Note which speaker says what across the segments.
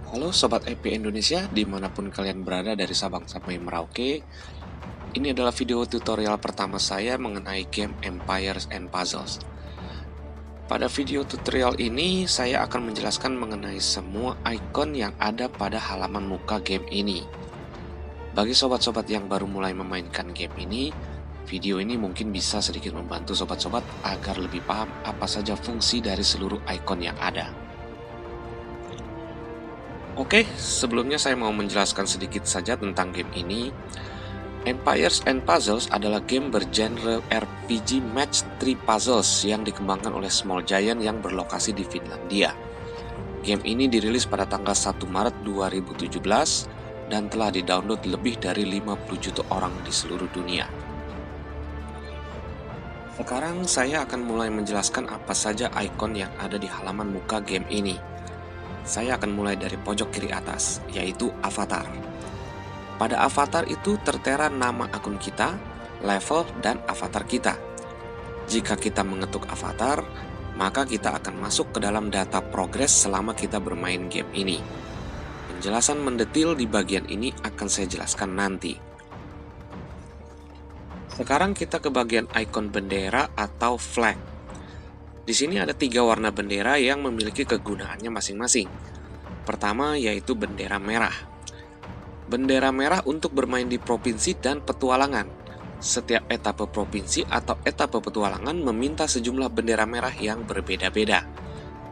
Speaker 1: Halo Sobat EP Indonesia, dimanapun kalian berada dari Sabang sampai Merauke. Ini adalah video tutorial pertama saya mengenai game Empires and Puzzles. Pada video tutorial ini, saya akan menjelaskan mengenai semua icon yang ada pada halaman muka game ini. Bagi sobat-sobat yang baru mulai memainkan game ini, video ini mungkin bisa sedikit membantu sobat-sobat agar lebih paham apa saja fungsi dari seluruh icon yang ada. Oke, sebelumnya saya mau menjelaskan sedikit saja tentang game ini. Empires and Puzzles adalah game bergenre RPG Match 3 Puzzles yang dikembangkan oleh Small Giant yang berlokasi di Finlandia. Game ini dirilis pada tanggal 1 Maret 2017 dan telah didownload lebih dari 50 juta orang di seluruh dunia. Sekarang saya akan mulai menjelaskan apa saja icon yang ada di halaman muka game ini. Saya akan mulai dari pojok kiri atas, yaitu avatar. Pada avatar itu tertera nama akun kita, level, dan avatar kita. Jika kita mengetuk avatar, maka kita akan masuk ke dalam data progres selama kita bermain game ini. Penjelasan mendetil di bagian ini akan saya jelaskan nanti. Sekarang kita ke bagian icon bendera atau flag. Di sini ada 3 warna bendera yang memiliki kegunaannya masing-masing. Pertama yaitu bendera merah. Bendera merah untuk bermain di provinsi dan petualangan. Setiap etape provinsi atau etape petualangan meminta sejumlah bendera merah yang berbeda-beda.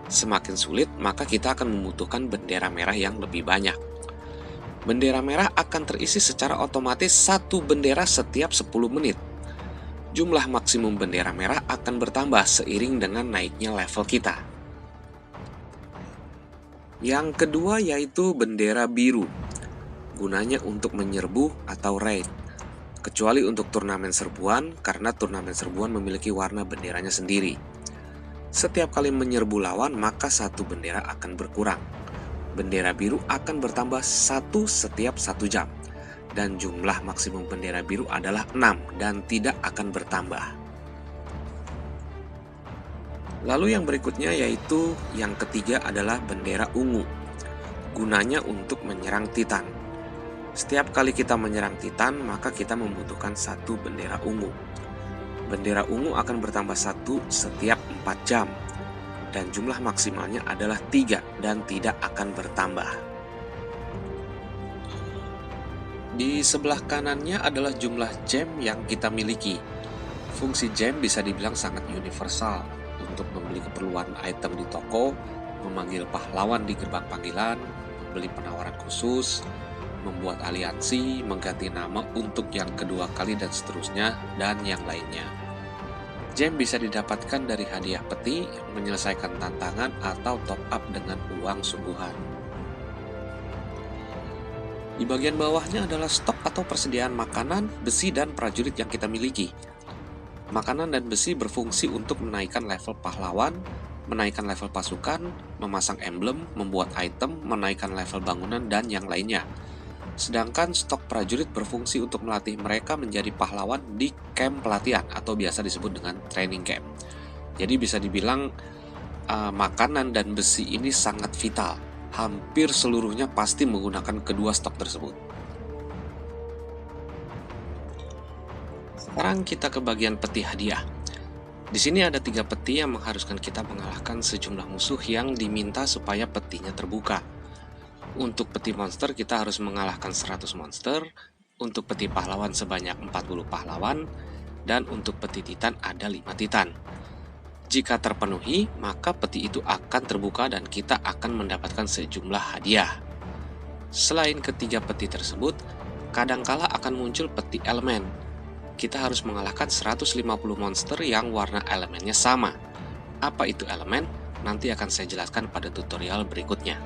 Speaker 1: Semakin sulit, maka kita akan membutuhkan bendera merah yang lebih banyak. Bendera merah akan terisi secara otomatis satu bendera setiap 10 menit. Jumlah maksimum bendera merah akan bertambah seiring dengan naiknya level kita. Yang kedua yaitu bendera biru. Gunanya untuk menyerbu atau raid. Kecuali untuk turnamen serbuan, karena turnamen serbuan memiliki warna benderanya sendiri. Setiap kali menyerbu lawan, maka satu bendera akan berkurang. Bendera biru akan bertambah satu setiap 1 jam. Dan jumlah maksimum bendera biru adalah 6 dan tidak akan bertambah. Lalu yang berikutnya yaitu yang ketiga adalah bendera ungu. Gunanya untuk menyerang Titan. Setiap kali kita menyerang Titan, maka kita membutuhkan satu bendera ungu. Bendera ungu akan bertambah 1 setiap 4 jam. Dan jumlah maksimalnya adalah 3 dan tidak akan bertambah. Di sebelah kanannya adalah jumlah gem yang kita miliki. Fungsi gem bisa dibilang sangat universal untuk membeli keperluan item di toko, memanggil pahlawan di gerbang panggilan, membeli penawaran khusus, membuat aliansi, mengganti nama untuk yang kedua kali dan seterusnya, dan yang lainnya. Gem bisa didapatkan dari hadiah peti, menyelesaikan tantangan, atau top up dengan uang sungguhan. Di bagian bawahnya adalah stok atau persediaan makanan, besi, dan prajurit yang kita miliki. Makanan dan besi berfungsi untuk menaikkan level pahlawan, menaikkan level pasukan, memasang emblem, membuat item, menaikkan level bangunan, dan yang lainnya. Sedangkan stok prajurit berfungsi untuk melatih mereka menjadi pahlawan di camp pelatihan atau biasa disebut dengan training camp. Jadi bisa dibilang makanan dan besi ini sangat vital. Hampir seluruhnya pasti menggunakan kedua stok tersebut. Sekarang kita ke bagian peti hadiah. Di sini ada 3 peti yang mengharuskan kita mengalahkan sejumlah musuh yang diminta supaya petinya terbuka. Untuk peti monster kita harus mengalahkan 100 monster, untuk peti pahlawan sebanyak 40 pahlawan, dan untuk peti titan ada 5 titan. Jika terpenuhi, maka peti itu akan terbuka dan kita akan mendapatkan sejumlah hadiah. Selain ketiga peti tersebut, kadangkala akan muncul peti elemen. Kita harus mengalahkan 150 monster yang warna elemennya sama. Apa itu elemen? Nanti akan saya jelaskan pada tutorial berikutnya.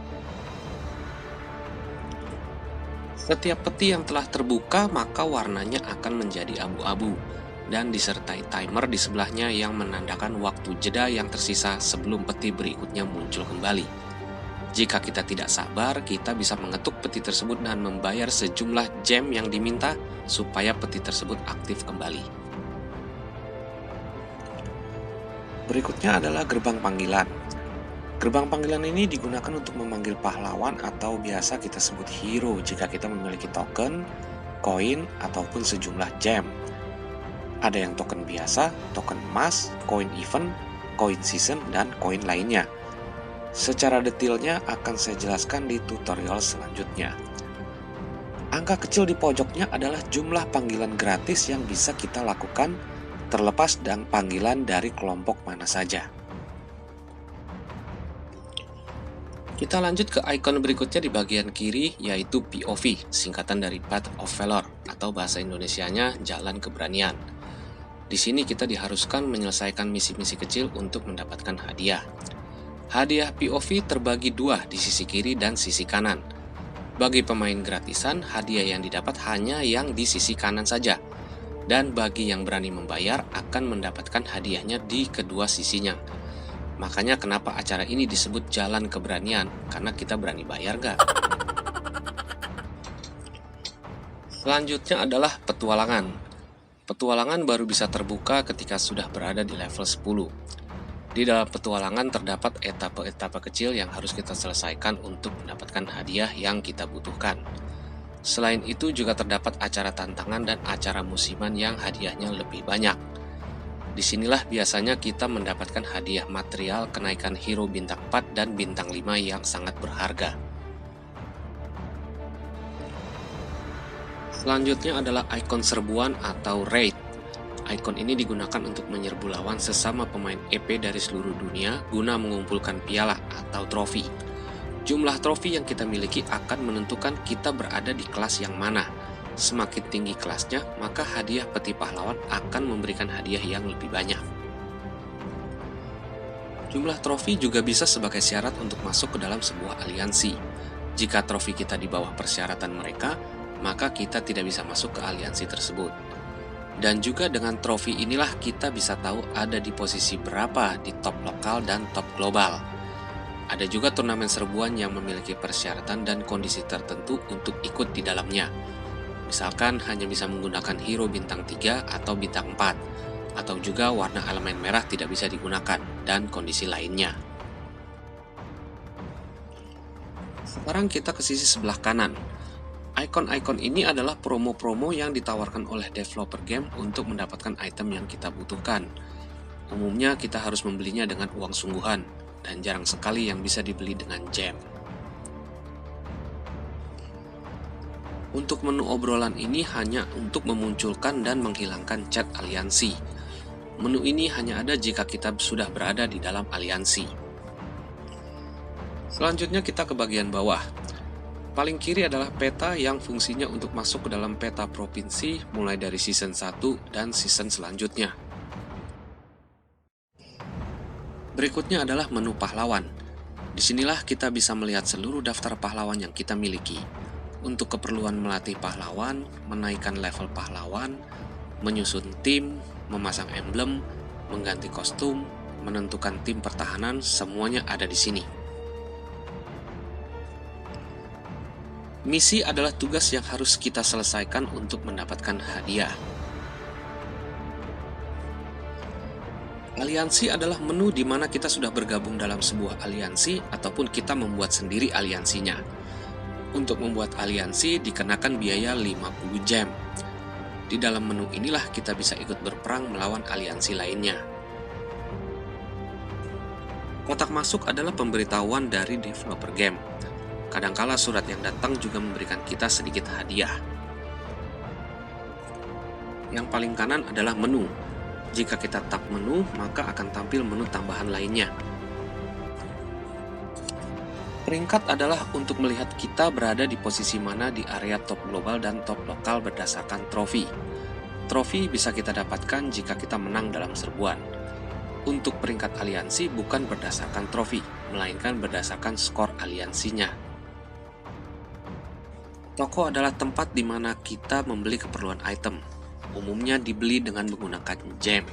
Speaker 1: Setiap peti yang telah terbuka, maka warnanya akan menjadi abu-abu. Dan disertai timer di sebelahnya yang menandakan waktu jeda yang tersisa sebelum peti berikutnya muncul kembali. Jika kita tidak sabar, kita bisa mengetuk peti tersebut dan membayar sejumlah gem yang diminta supaya peti tersebut aktif kembali. Berikutnya adalah gerbang panggilan. Gerbang panggilan ini digunakan untuk memanggil pahlawan atau biasa kita sebut hero jika kita memiliki token, koin, ataupun sejumlah gem. Ada yang token biasa, token emas, koin event, koin season, dan koin lainnya. Secara detailnya akan saya jelaskan di tutorial selanjutnya. Angka kecil di pojoknya adalah jumlah panggilan gratis yang bisa kita lakukan terlepas dan panggilan dari kelompok mana saja. Kita lanjut ke icon berikutnya di bagian kiri, yaitu POV, singkatan dari Path of Valor, atau bahasa Indonesianya Jalan Keberanian. Di sini kita diharuskan menyelesaikan misi-misi kecil untuk mendapatkan hadiah. Hadiah POV terbagi dua di sisi kiri dan sisi kanan. Bagi pemain gratisan, hadiah yang didapat hanya yang di sisi kanan saja. Dan bagi yang berani membayar akan mendapatkan hadiahnya di kedua sisinya. Makanya kenapa acara ini disebut Jalan Keberanian, karena kita berani bayar gak? Selanjutnya adalah petualangan. Petualangan baru bisa terbuka ketika sudah berada di level 10. Di dalam petualangan terdapat etape-etape kecil yang harus kita selesaikan untuk mendapatkan hadiah yang kita butuhkan. Selain itu juga terdapat acara tantangan dan acara musiman yang hadiahnya lebih banyak. Disinilah biasanya kita mendapatkan hadiah material kenaikan hero bintang 4 dan bintang 5 yang sangat berharga. Selanjutnya adalah ikon serbuan atau raid. Ikon ini digunakan untuk menyerbu lawan sesama pemain EP dari seluruh dunia guna mengumpulkan piala atau trofi. Jumlah trofi yang kita miliki akan menentukan kita berada di kelas yang mana. Semakin tinggi kelasnya, maka hadiah peti pahlawan akan memberikan hadiah yang lebih banyak. Jumlah trofi juga bisa sebagai syarat untuk masuk ke dalam sebuah aliansi. Jika trofi kita di bawah persyaratan mereka, maka kita tidak bisa masuk ke aliansi tersebut. Dan juga dengan trofi inilah kita bisa tahu ada di posisi berapa di top lokal dan top global. Ada juga turnamen serbuan yang memiliki persyaratan dan kondisi tertentu untuk ikut di dalamnya. Misalkan hanya bisa menggunakan hero bintang 3 atau bintang 4, atau juga warna elemen merah tidak bisa digunakan, dan kondisi lainnya. Sekarang kita ke sisi sebelah kanan. Icon-icon ini adalah promo-promo yang ditawarkan oleh developer game untuk mendapatkan item yang kita butuhkan. Umumnya kita harus membelinya dengan uang sungguhan, dan jarang sekali yang bisa dibeli dengan gem. Untuk menu obrolan ini hanya untuk memunculkan dan menghilangkan chat aliansi. Menu ini hanya ada jika kita sudah berada di dalam aliansi. Selanjutnya kita ke bagian bawah. Paling kiri adalah peta yang fungsinya untuk masuk ke dalam peta provinsi mulai dari season 1 dan season selanjutnya. Berikutnya adalah menu pahlawan. Disinilah kita bisa melihat seluruh daftar pahlawan yang kita miliki. Untuk keperluan melatih pahlawan, menaikkan level pahlawan, menyusun tim, memasang emblem, mengganti kostum, menentukan tim pertahanan, semuanya ada di sini. Misi adalah tugas yang harus kita selesaikan untuk mendapatkan hadiah. Aliansi adalah menu di mana kita sudah bergabung dalam sebuah aliansi ataupun kita membuat sendiri aliansinya. Untuk membuat aliansi dikenakan biaya 50 gem. Di dalam menu inilah kita bisa ikut berperang melawan aliansi lainnya. Kotak masuk adalah pemberitahuan dari developer game. Kadangkala surat yang datang juga memberikan kita sedikit hadiah. Yang paling kanan adalah menu. Jika kita tap menu, maka akan tampil menu tambahan lainnya. Peringkat adalah untuk melihat kita berada di posisi mana di area top global dan top lokal berdasarkan trofi. Trofi bisa kita dapatkan jika kita menang dalam serbuan. Untuk peringkat aliansi bukan berdasarkan trofi, melainkan berdasarkan skor aliansinya. Toko adalah tempat di mana kita membeli keperluan item. Umumnya dibeli dengan menggunakan gem.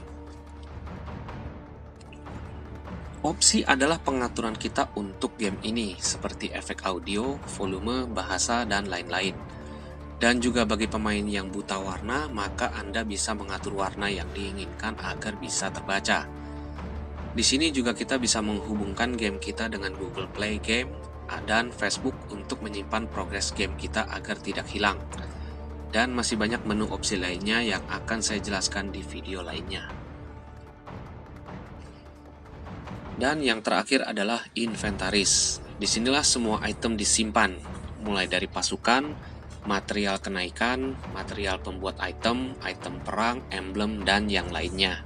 Speaker 1: Opsi adalah pengaturan kita untuk game ini, seperti efek audio, volume, bahasa, dan lain-lain. Dan juga bagi pemain yang buta warna, maka Anda bisa mengatur warna yang diinginkan agar bisa terbaca. Di sini juga kita bisa menghubungkan game kita dengan Google Play Game dan Facebook untuk menyimpan progres game kita agar tidak hilang. Dan masih banyak menu opsi lainnya yang akan saya jelaskan di video lainnya. Dan yang terakhir adalah inventaris. Disinilah semua item disimpan, mulai dari pasukan, material kenaikan, material pembuat item, item perang, emblem, dan yang lainnya.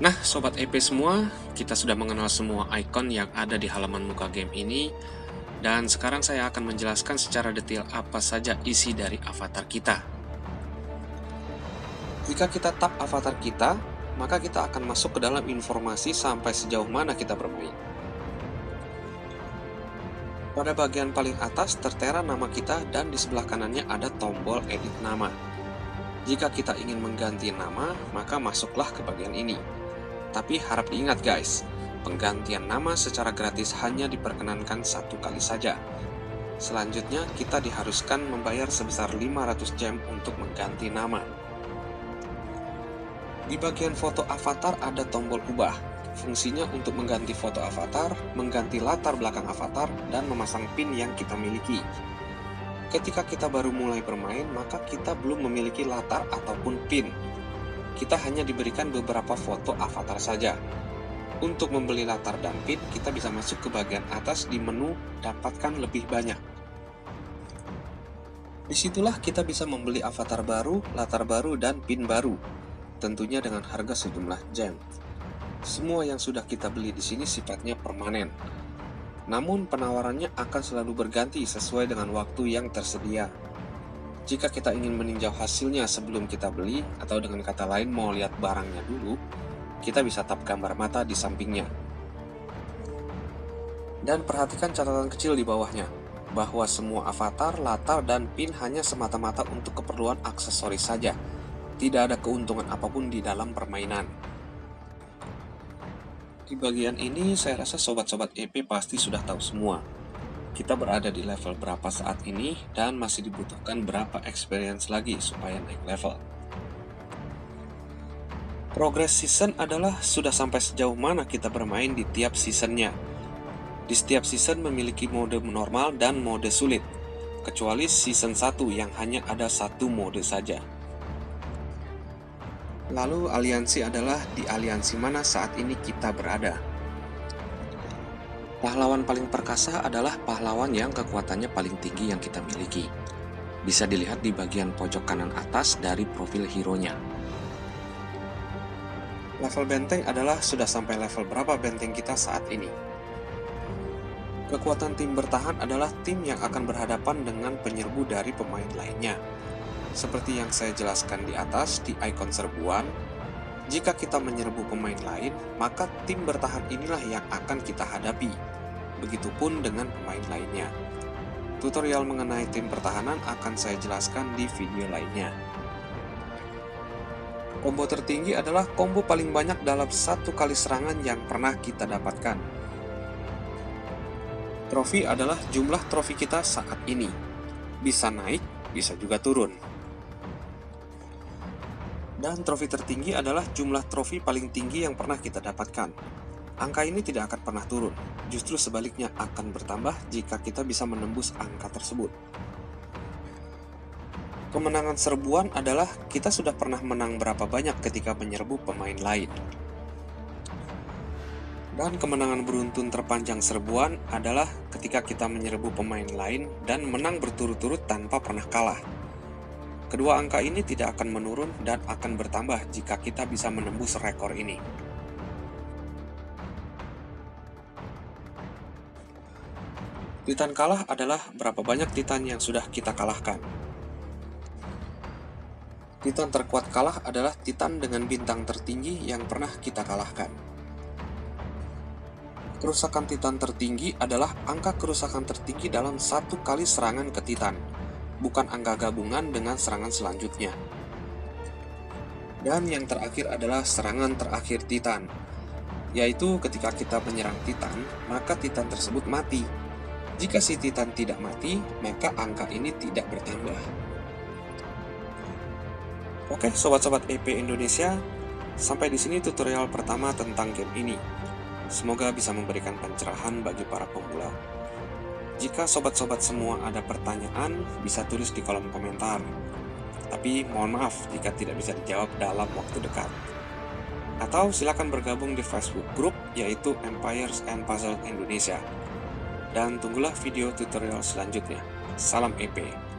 Speaker 1: Nah, Sobat EP semua, kita sudah mengenal semua icon yang ada di halaman muka game ini, dan sekarang saya akan menjelaskan secara detail apa saja isi dari avatar kita. Jika kita tap avatar kita, maka kita akan masuk ke dalam informasi sampai sejauh mana kita bermain. Pada bagian paling atas tertera nama kita dan di sebelah kanannya ada tombol edit nama. Jika kita ingin mengganti nama, maka masuklah ke bagian ini. Tapi harap diingat guys, penggantian nama secara gratis hanya diperkenankan 1 kali saja. Selanjutnya kita diharuskan membayar sebesar 500 gem untuk mengganti nama. Di bagian foto avatar ada tombol ubah. Fungsinya untuk mengganti foto avatar, mengganti latar belakang avatar, dan memasang pin yang kita miliki. Ketika kita baru mulai bermain, maka kita belum memiliki latar ataupun pin. Kita hanya diberikan beberapa foto avatar saja. Untuk membeli latar dan pin, kita bisa masuk ke bagian atas di menu dapatkan lebih banyak. Disitulah kita bisa membeli avatar baru, latar baru, dan pin baru. Tentunya dengan harga sejumlah gem. Semua yang sudah kita beli di sini sifatnya permanen. Namun penawarannya akan selalu berganti sesuai dengan waktu yang tersedia. Jika kita ingin meninjau hasilnya sebelum kita beli, atau dengan kata lain mau lihat barangnya dulu, kita bisa tap gambar mata di sampingnya. Dan perhatikan catatan kecil di bawahnya, bahwa semua avatar, latar, dan pin hanya semata-mata untuk keperluan aksesoris saja. Tidak ada keuntungan apapun di dalam permainan. Di bagian ini, saya rasa sobat-sobat EP pasti sudah tahu semua. Kita berada di level berapa saat ini, dan masih dibutuhkan berapa experience lagi supaya naik level. Progress season adalah sudah sampai sejauh mana kita bermain di tiap seasonnya. Di setiap season memiliki mode normal dan mode sulit, kecuali season 1 yang hanya ada 1 mode saja. Lalu aliansi adalah di aliansi mana saat ini kita berada. Pahlawan paling perkasa adalah pahlawan yang kekuatannya paling tinggi yang kita miliki. Bisa dilihat di bagian pojok kanan atas dari profil hero-nya. Level benteng adalah sudah sampai level berapa benteng kita saat ini. Kekuatan tim bertahan adalah tim yang akan berhadapan dengan penyerbu dari pemain lainnya. Seperti yang saya jelaskan di atas di ikon serbuan, jika kita menyerbu pemain lain, maka tim bertahan inilah yang akan kita hadapi. Begitupun dengan pemain lainnya. Tutorial mengenai tim pertahanan akan saya jelaskan di video lainnya. Combo tertinggi adalah combo paling banyak dalam 1 kali serangan yang pernah kita dapatkan. Trofi adalah jumlah trofi kita saat ini. Bisa naik, bisa juga turun. Dan trofi tertinggi adalah jumlah trofi paling tinggi yang pernah kita dapatkan. Angka ini tidak akan pernah turun, justru sebaliknya akan bertambah jika kita bisa menembus angka tersebut. Kemenangan serbuan adalah kita sudah pernah menang berapa banyak ketika menyerbu pemain lain. Dan kemenangan beruntun terpanjang serbuan adalah ketika kita menyerbu pemain lain dan menang berturut-turut tanpa pernah kalah. Kedua angka ini tidak akan menurun dan akan bertambah jika kita bisa menembus rekor ini. Titan kalah adalah berapa banyak Titan yang sudah kita kalahkan. Titan terkuat kalah adalah Titan dengan bintang tertinggi yang pernah kita kalahkan. Kerusakan Titan tertinggi adalah angka kerusakan tertinggi dalam 1 kali serangan ke Titan, bukan angka gabungan dengan serangan selanjutnya. Dan yang terakhir adalah serangan terakhir Titan, yaitu ketika kita menyerang Titan, maka Titan tersebut mati. Jika si Titan tidak mati, maka angka ini tidak bertambah. Oke, sobat-sobat EP Indonesia, Sampai di sini tutorial pertama tentang game ini. Semoga bisa memberikan pencerahan bagi para pemula. Jika sobat-sobat semua ada pertanyaan, bisa tulis di kolom komentar. Tapi mohon maaf jika tidak bisa dijawab dalam waktu dekat. Atau silakan bergabung di Facebook Group yaitu Empires and Puzzle Indonesia. Dan tunggulah video tutorial selanjutnya. Salam EP.